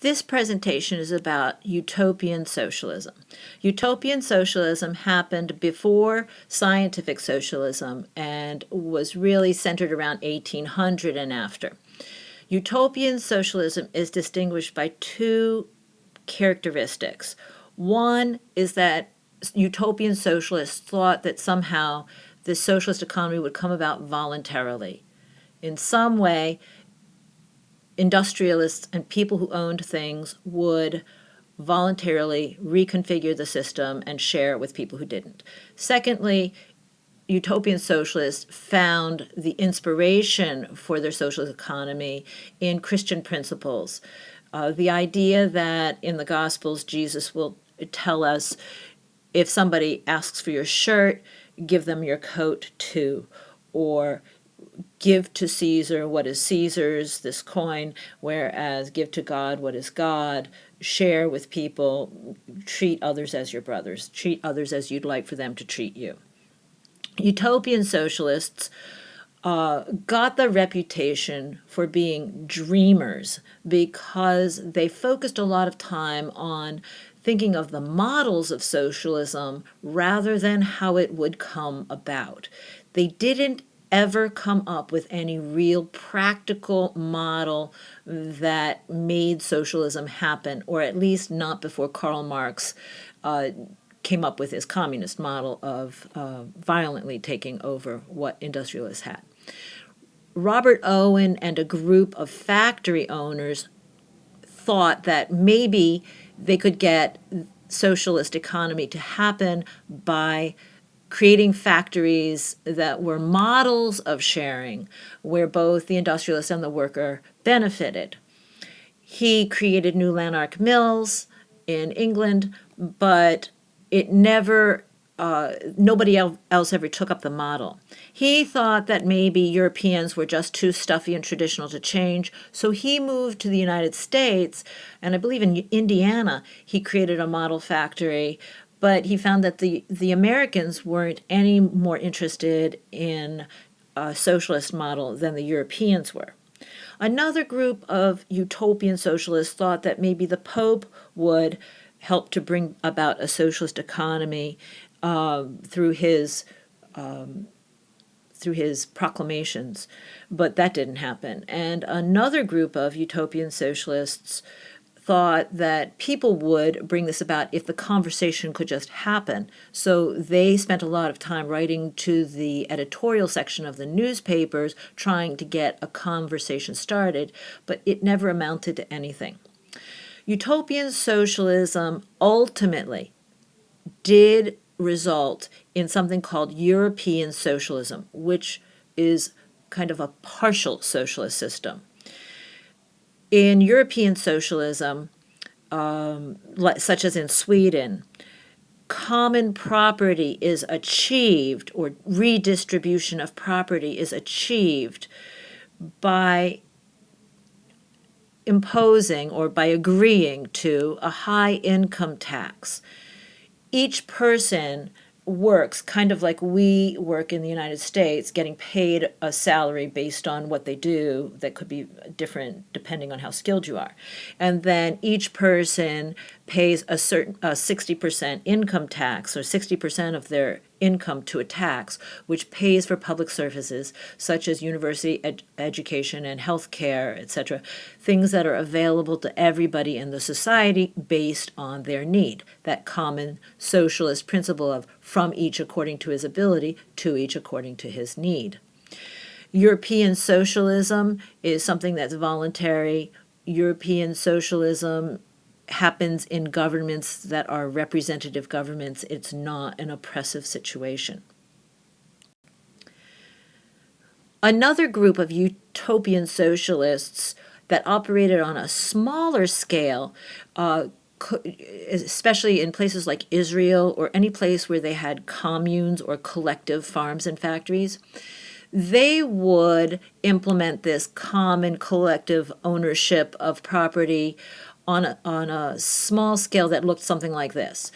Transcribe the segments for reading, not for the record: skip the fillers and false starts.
This presentation is about utopian socialism. Utopian socialism happened before scientific socialism and was really centered around 1800 and after. Utopian socialism is distinguished by two characteristics. One is that utopian socialists thought that somehow the socialist economy would come about voluntarily. In some way, industrialists and people who owned things would voluntarily reconfigure the system and share it with people who didn't. Secondly, utopian socialists found the inspiration for their socialist economy in Christian principles. The idea that in the Gospels, Jesus will tell us, if somebody asks for your shirt, give them your coat too, or give to Caesar what is Caesar's, this coin, whereas give to God what is God, share with people, treat others as your brothers, treat others as you'd like for them to treat you. Utopian socialists got the reputation for being dreamers because they focused a lot of time on thinking of the models of socialism rather than how it would come about. They didn't ever come up with any real practical model that made socialism happen, or at least not before Karl Marx came up with his communist model of violently taking over what industrialists had. Robert Owen and a group of factory owners thought that maybe they could get socialist economy to happen by creating factories that were models of sharing, where both the industrialist and the worker benefited. He created new Lanark mills in England, but it never, nobody else ever took up the model. He thought that maybe Europeans were just too stuffy and traditional to change, so he moved to the United States, and I believe in Indiana, he created a model factory, but he found that the Americans weren't any more interested in a socialist model than the Europeans were. Another group of utopian socialists thought that maybe the Pope would help to bring about a socialist economy through his proclamations, but that didn't happen. And another group of utopian socialists thought that people would bring this about if the conversation could just happen. So they spent a lot of time writing to the editorial section of the newspapers trying to get a conversation started, but it never amounted to anything. Utopian socialism ultimately did result in something called European socialism, which is kind of a partial socialist system. In European socialism, such as in Sweden, common property is achieved, or redistribution of property is achieved by imposing or by agreeing to a high income tax. Each person works kind of like we work in the United States, getting paid a salary based on what they do that could be different depending on how skilled you are. And then each person pays a certain 60% income tax, or 60% of their income to a tax, which pays for public services such as university education and health care, etc., things that are available to everybody in the society based on their need. That common socialist principle of from each according to his ability, to each according to his need. European socialism is something that's voluntary. European socialism happens in governments that are representative governments. It's not an oppressive situation. Another group of utopian socialists that operated on a smaller scale, especially in places like Israel or any place where they had communes or collective farms and factories, they would implement this common collective ownership of property on a small scale that looked something like this.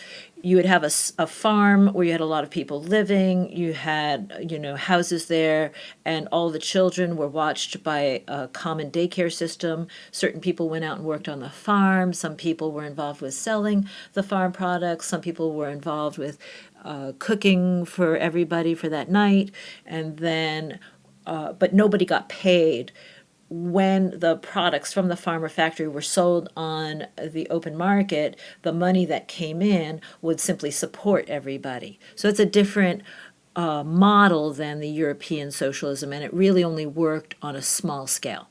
you would have a farm where you had a lot of people living. You had, houses there, and all the children were watched by a common daycare system. Certain people went out and worked on the farm. Some people were involved with selling the farm products. Some people were involved with cooking for everybody for that night. And then, but nobody got paid when the products from the farm or factory were sold on the open market. The money that came in would simply support everybody. So it's a different model than the European socialism, and it really only worked on a small scale.